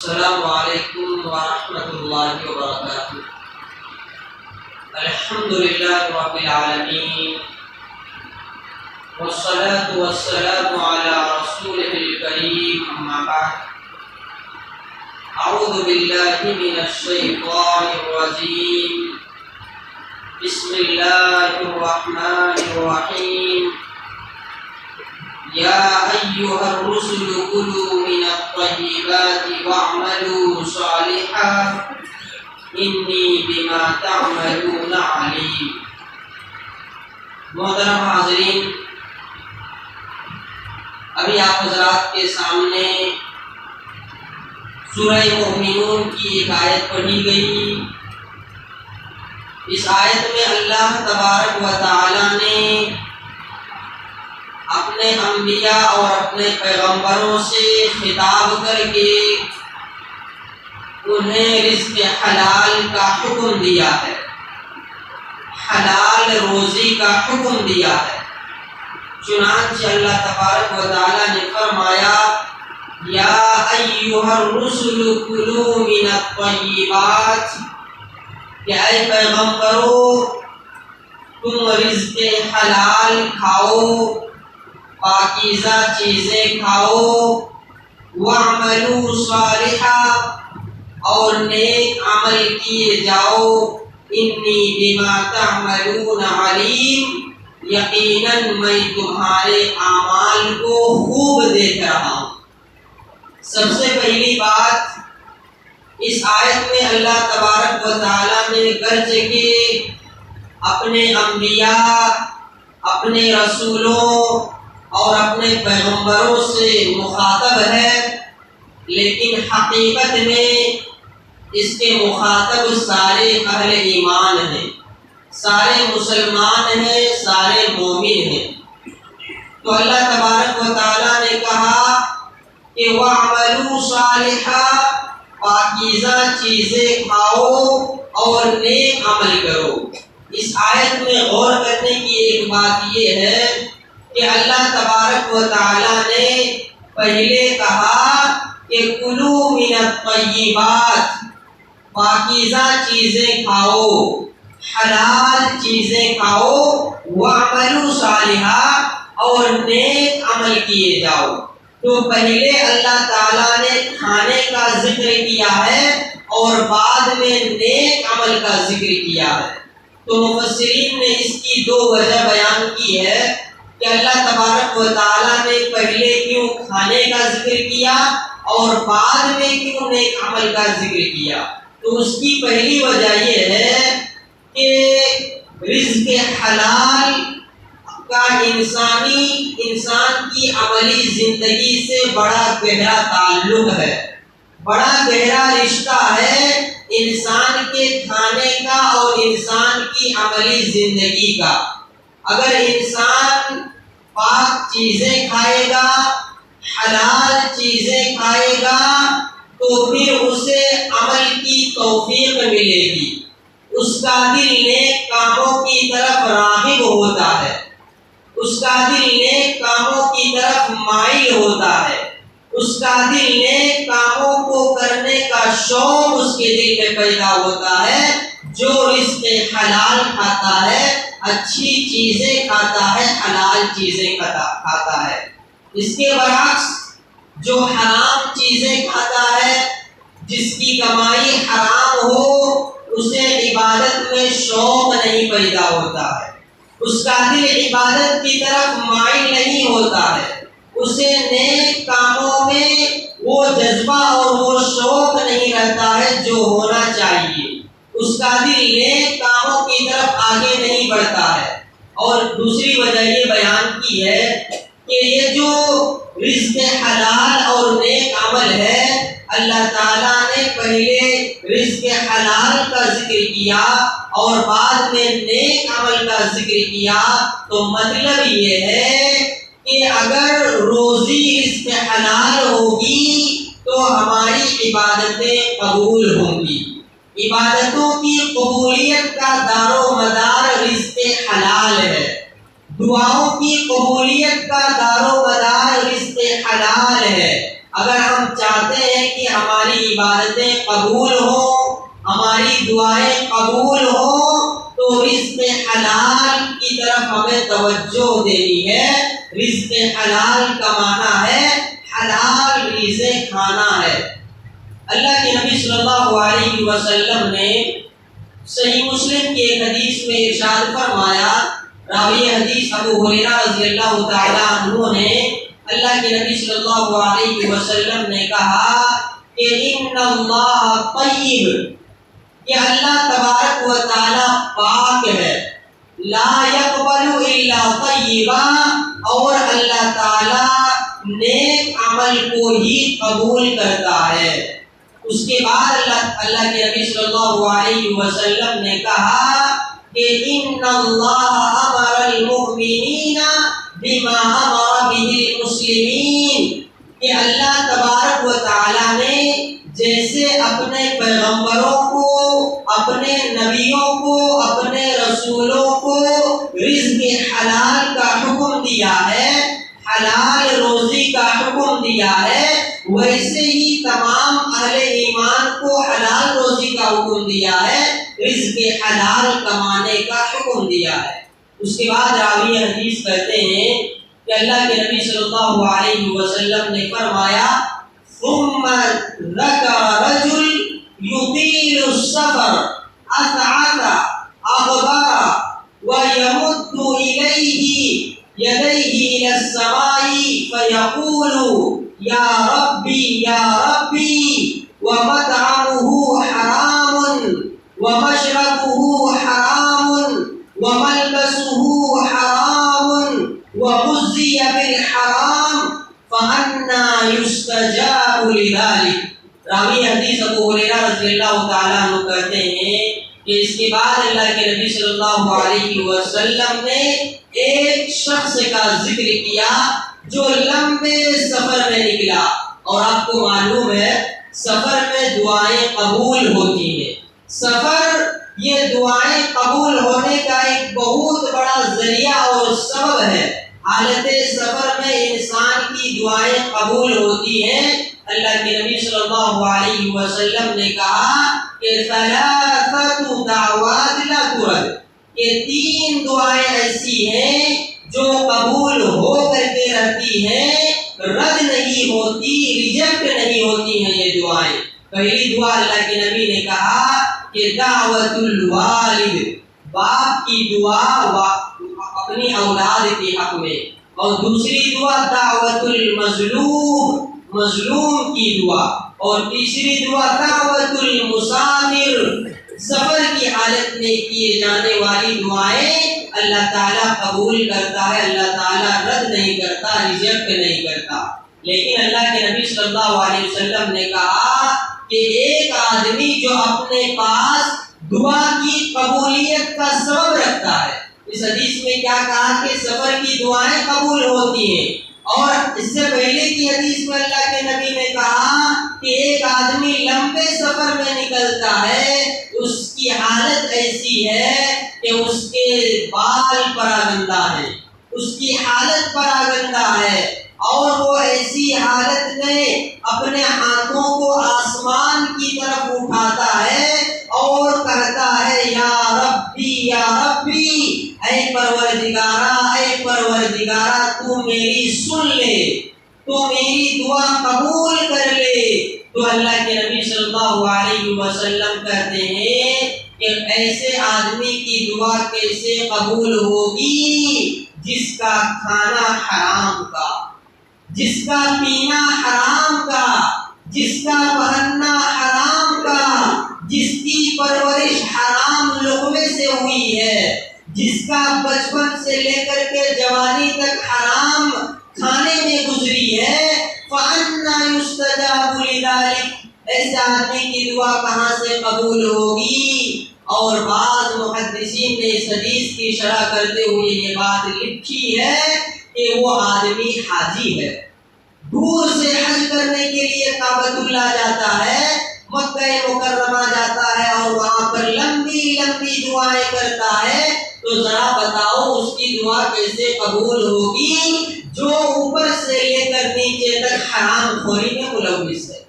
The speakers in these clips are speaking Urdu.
السلام علیکم ورحمۃ اللہ وبرکاتہ۔ الحمد للہ رب العالمین والصلاة والسلام علی رسولہ الکریم، اما بعد۔ اعوذ باللہ من الشیطان الرجیم، بسم اللہ الرحمن الرحیم۔ یا ایھا الرسل کلوا من الطیبات واعملوا صالحا انی بما تعملون علیم۔ محترم حاضرین، ابھی آپ حضرات کے سامنے سورہ مومنون کی ایک آیت پڑھی گئی۔ اس آیت میں اللہ تبارک و تعالی نے اپنے انبیاء اور اپنے پیغمبروں سے خطاب کر کے انہیں رزق حلال کا حکم دیا ہے، حلال روزی کا حکم دیا ہے۔ چنانچہ اللہ تبارک و تعالی نے فرمایا، یا ایھا الرسل کلوا من الطیبات، کہ اے پیغمبرو تم رزق حلال کھاؤ، پاکیزہ چیزیں کھاؤ، وَاعْمَلُوا صَالِحًا، اور نیک عمل کیے جاؤ، انی بما تعملون علیم، یقیناً میں تمہارے اعمال کو خوب دیکھ رہا ہوں۔ سب سے پہلی بات، اس آیت میں اللہ تبارک و تعالی نے گرچہ اپنے انبیاء، اپنے رسولوں اور اپنے پیغمبروں سے مخاطب ہے، لیکن حقیقت میں اس کے مخاطب سارے اہل ایمان ہیں، سارے مسلمان ہیں، سارے مومن ہیں۔ تو اللہ تبارک و تعالی نے کہا کہ وَاعْمَلُوا صَالِحًا، پاکیزہ چیزیں کھاؤ اور نیک عمل کرو۔ اس آیت میں غور کرنے کی ایک بات یہ ہے کہ اللہ تبارک و تعالی نے پہلے کہا کہ کلوا من الطیبات، پاکیزہ چیزیں کھاؤ، حلال چیزیں کھاؤ، وَاعْمَلُوا صَالِحًا، اور نیک عمل کیے جاؤ۔ تو پہلے اللہ تعالیٰ نے کھانے کا ذکر کیا ہے اور بعد میں نیک عمل کا ذکر کیا ہے۔ تو مفسرین نے اس کی دو وجہ بیان کی ہے کہ اللہ تبارک و تعالیٰ نے پہلے کیوں کھانے کا ذکر کیا اور بعد میں کیوں نیک عمل کا ذکر کیا۔ تو اس کی پہلی وجہ یہ ہے کہ رزق حلال کا انسان کی عملی زندگی سے بڑا گہرا تعلق ہے، بڑا گہرا رشتہ ہے انسان کے کھانے کا اور انسان کی عملی زندگی کا۔ اگر انسان پاک چیزیں کھائے گا، حلال چیزیں کھائے گا، تو پھر اسے عمل کی توفیق ملے گی، اس کا دل نیک کاموں کی طرف راغب ہوتا ہے، اس کا دل نیک کاموں کی طرف مائل ہوتا ہے، اس کا دل نیک کاموں کو کرنے کا شوق اس کے دل میں پیدا ہوتا ہے۔ جو رزق حلال کھاتا ہے، اچھی چیزیں کھاتا ہے، حلال چیزیں کھاتا ہے۔ اس کے برعکس جو حرام چیزیں کھاتا ہے، جس کی کمائی حرام ہو، اسے عبادت میں شوق نہیں پیدا ہوتا ہے، اس کا دل عبادت کی طرف مائل نہیں ہوتا ہے، اسے نیک کاموں میں وہ جذبہ اور وہ شوق نہیں رہتا ہے جو ہونا چاہیے، اس کا دل نیک کاموں کی طرف آگے نہیں بڑھتا ہے۔ اور دوسری وجہ یہ بیان کی ہے کہ یہ جو رزق حلال اور نیک عمل ہے، اللہ تعالیٰ نے پہلے رزق حلال کا ذکر کیا اور بعد میں نیک عمل کا ذکر کیا۔ تو مطلب یہ ہے کہ اگر روزی رزق حلال ہوگی تو ہماری عبادتیں قبول ہوں گی۔ عبادتوں کی قبولیت کا دار و مدار رزق حلال ہے، دعاؤں کی قبولیت کا دار و مدار رزق حلال ہے۔ اگر ہم چاہتے ہیں کہ ہماری عبادتیں قبول ہوں، ہماری دعائیں قبول ہوں، تو رزق حلال کی طرف ہمیں توجہ دینی ہے۔ رزق حلال کا معنی ہے حلال رزق کھانا ہے۔ اللہ کے نبی صلی اللہ علیہ وسلم نے صحیح مسلم کی ایک حدیث میں ارشاد فرمایا، راوی حدیث ابو ہریرہ رضی اللہ تعالی عنہ نے، اللہ کے نبی صلی اللہ علیہ وسلم نے کہا کہ ان اللہ طیب، کہ اللہ تبارک و تعالی پاک ہے، لا یقبل الا طیبا، اور اللہ تعالی نیک عمل کو ہی قبول کرتا ہے۔ اس کے بعد اللہ کے نبی صلی اللہ علیہ وسلم نے کہا کہ ان اللہ امر المؤمنین بما امر به المسلمین، کہ اللہ تبارک و تعالی نے جیسے اپنے پیغمبروں کو، اپنے نبیوں کو، اپنے رسولوں کو رزق حلال کا حکم دیا ہے، حلال روزی کا حکم دیا ہے، ویسے ہی تمام اہل ایمان کو حلال روزی کا حکم دیا ہے، رزق حلال کمانے کا حکم دیا ہے۔ اس کے بعد راوی حدیث کہتے ہیں کہ اللہ کے نبی صلی اللہ علیہ وسلم نے فرمایا ثم ذکر رجل یطیل السفر اسعد اغبر ویمد الیہ یدیہ الی السماء فیقول یا ربی یا ربی ومطعمه حرام ومشربه حرام وملبسه حرام وغذي بالحرام فأنى يستجاب لذلك۔ راوی حدیث ابو ہریرہ رضی اللہ تعالیٰ عنہ کہتے ہیں کہ اس کے بعد اللہ کے نبی صلی اللہ علیہ وسلم نے ایک شخص کا ذکر کیا جو لمبے سفر میں نکلا، اور آپ کو معلوم ہے سفر میں دعائیں قبول ہوتی ہیں۔ سفر یہ دعائیں قبول ہونے کا ایک بہت بڑا ذریعہ اور سبب ہے۔ حالت سفر میں انسان کی دعائیں قبول ہوتی ہیں۔ اللہ کے نبی صلی اللہ علیہ وسلم نے کہا کہ ثلاثۃ دعوات لا ترد، یہ 3 دعائیں ایسی ہیں جو قبول ہو کر کے رہتی ہیں، رد نہیں ہوتی، ریجیکٹ نہیں ہوتی ہیں یہ دعائیں۔ پہلی دعا اللہ کے نبی نے کہا کہ دعوت الوالد، باپ کی دعا اپنی اولاد کے حق میں، اور دوسری دعا دعوت المظلوم، مظلوم کی دعا، اور تیسری دعا دعوت المسافر، سفر کی حالت میں کیے جانے والی دعائیں اللہ تعالیٰ قبول کرتا ہے، اللہ تعالیٰ رد نہیں کرتا، ریجیکٹ نہیں کرتا۔ لیکن اللہ کے نبی صلی اللہ علیہ وسلم نے کہا کہ ایک آدمی جو اپنے پاس دعا کی قبولیت کا سبب رکھتا ہے، اس حدیث میں کیا کہا کہ سفر کی دعائیں قبول ہوتی ہیں، اور اس سے پہلے کی حدیث میں اللہ کے نبی نے کہا کہ ایک آدمی لمبے سفر میں نکلتا ہے، اس کی حالت ایسی ہے کہ اس کے بال پراگندہ ہیں، اس کی حالت پراگندہ ہے، اور وہ ایسی حالت میں اپنے ہاتھوں کو آسمان کی طرف اٹھاتا ہے اور کہتا ہے یا ربی یا ربی، اے پروردگارا اے پروردگارا، تو میری سن لے، تو میری دعا قبول کر لے۔ تو اللہ کے نبی صلی اللہ علیہ وسلم کہتے ہیں کہ ایسے آدمی کی دعا کیسے قبول ہوگی جس کا کھانا حرام کا، جس کا پینا حرام کا، جس کا پہننا حرام کا، جس کی پرورش حرام لقمے سے ہوئی ہے، جس کا بچپن سے لے کر کے جوانی تک حرام کھانے میں گزری ہے، فَأَنَّى يُسْتَجَابُ لِذَلِكَ، ایسے آدمی کی دعا کہاں سے قبول ہوگی؟ اور بعض محدثین نے اس حدیث کی شرح کرتے ہوئے یہ بات لکھی ہے کہ وہ آدمی حاجی ہے، دور سے حج کرنے کے لیے کعبۃ اللہ جاتا ہے، مکہ مکرمہ جاتا ہے، اور وہاں پر لمبی لمبی دعائیں کرتا ہے، تو ذرا بتاؤ اس کی دعا کیسے قبول ہوگی جو اوپر سے لے کر نیچے تک حرام خوری میں ملوث ہے۔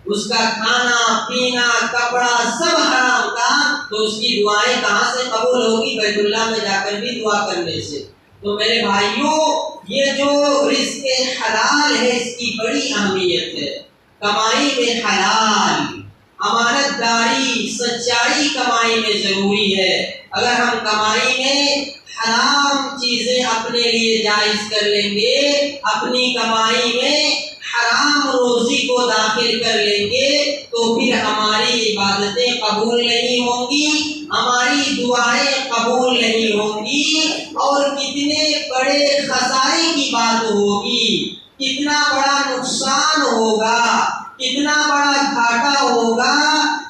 اس کا کھانا پینا کپڑا سب حرام تھا، تو اس کی دعائیں کہاں سے قبول ہوگی؟ بیت اللہ میں جا کر بھی دعا کرنے سے۔ تو میرے بھائیوں، یہ جو رزق حلال ہے اس کی بڑی اہمیت ہے۔ کمائی میں حلال، امانت داری، سچائی کمائی میں ضروری ہے۔ اگر ہم کمائی میں حرام چیزیں اپنے لیے جائز کر لیں گے، اپنی کمائی میں حرام روزی کو داخل کر لیں گے، تو پھر ہماری عبادتیں قبول نہیں ہوں گی، ہماری دعائیں قبول نہیں ہوں گی، اور کتنے بڑے خسارے کی بات ہوگی، کتنا بڑا نقصان ہوگا، کتنا بڑا گھاٹا ہوگا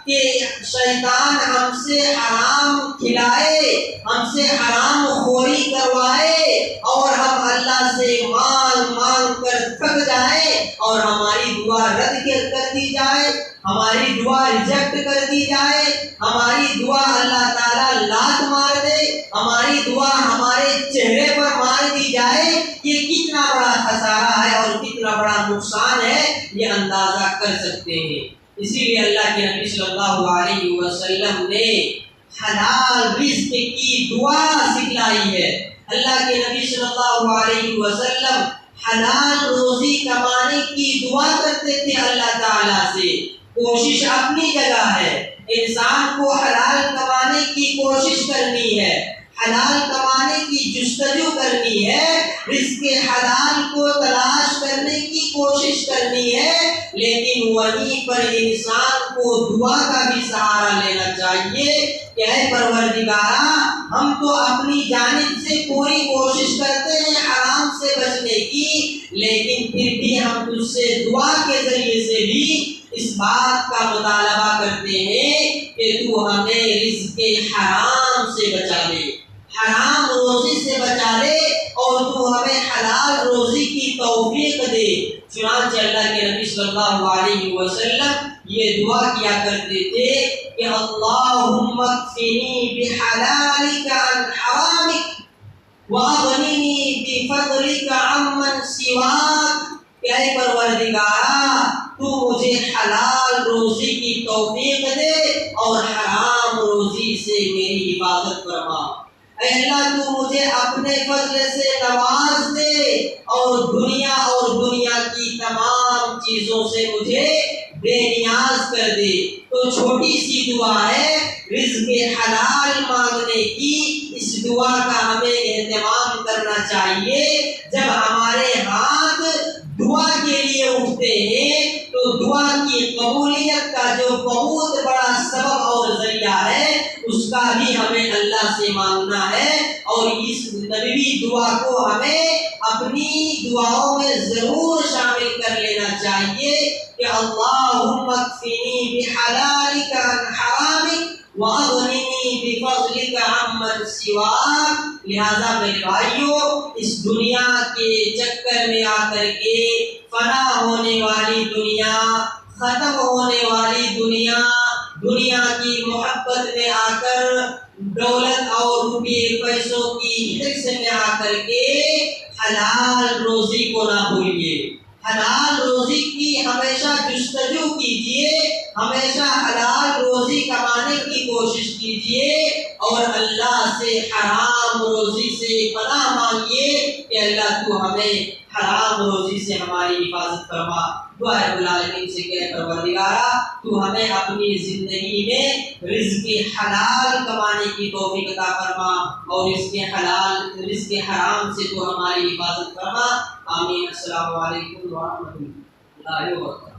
کہ شیطان ہم سے حرام کھلائے، ہم سے حرام خوری کروائے، اور ہم اللہ سے مانگ مانگ کر تھک جائیں اور ہماری دعا رد کر دی جائے، ہماری دعا ریجیکٹ کر دی جائے، ہماری دعا اللہ تعالیٰ لات مار دے، ہماری دعا ہمارے چہرے پر مار دی جائے۔ یہ کتنا بڑا خسارہ ہے اور کتنا بڑا نقصان ہے، یہ اندازہ کر سکتے ہیں۔ اسی لیے اللہ کے نبی صلی اللہ علیہ وسلم نے حلال رزق کی دعا سکھلائی ہے۔ اللہ کے نبی صلی اللہ علیہ وسلم حلال روزی کمانے کی دعا کرتے تھے اللہ تعالیٰ سے۔ کوشش اپنی جگہ ہے، انسان کو حلال کمانے کی کوشش کرنی ہے، حلال کمانے کی جستجو کرنی ہے، رزق حلال کو تلاش کرنے کی کوشش کرنی ہے، لیکن وہیں پر انسان کو دعا کا بھی سہارا لینا چاہیے کہ اے پروردگارا، ہم تو اپنی جانب سے پوری کوشش کرتے ہیں حرام سے بچنے کی، لیکن پھر بھی ہم تجھ سے دعا کے ذریعے سے بھی اس بات کا مطالبہ کرتے ہیں کہ تو ہمیں رزق حرام سے بچا لے، حرام روزی سے بچا لے، اور تو ہمیں حلال روزی کی توفیق دے۔ چنانچہ اللہ کے نبی صلی اللہ علیہ وسلم یہ دعا کیا کرتے تھے کہ اللہم اکفنی بحلالک عن حرامک واغننی بفضلک عمن سواک، کہ اے پروردگارا تو مجھے حلال روزی کی توفیق دے اور حرام روزی سے میری حفاظت فرما۔ اے اللہ تو مجھے اپنے فضل سے نواز دے اور دنیا کی تمام چیزوں سے مجھے بے نیاز کر دے۔ تو چھوٹی سی دعا ہے رزق حلال مانگنے کی، اس دعا کا ہمیں اہتمام کرنا چاہیے۔ جب ہمارے ہاتھ دعا کے لیے اٹھتے ہیں تو دعا کی قبولیت کا جو بہت بڑا سبب اور ذریعہ ہے اس کا بھی ہمیں اللہ سے مانگنا ہے، اور اس نبوی دعا کو ہمیں اپنی دعاؤں میں ضرور شامل کر لینا چاہیے کہ اللہم اکفنی بحلالک عن حرامک واغننی بفضلک عمن سواک۔ لہذا میرے بھائیوں، اس دنیا کے چکر میں آ کر کے فنا ہونے والی دنیا، ختم ہونے والی دنیا کی محبت میں آ کر، دولت اور روپے پیسوں کی حرص میں آ کر کے حلال روزی کو نہ بھولیے، حلال روزی کی ہمیشہ جستجو کیجیے، ہمیشہ حلال روزی کمانے کی کوشش کیجیے، اور اللہ سے حرام روزی سے پناہ مانگیے کہ اللہ تو ہمیں حرام روزی سے ہماری حفاظت فرما۔ دعا رب العالمین سے کہ پروردگارا تو ہمیں اپنی زندگی میں رزق حلال کمانے کی توفیق عطا فرما، اور رزق حرام سے تو ہماری حفاظت فرما۔ آمین۔ السلام علیکم ورحمۃ اللہ وبرکاتہ۔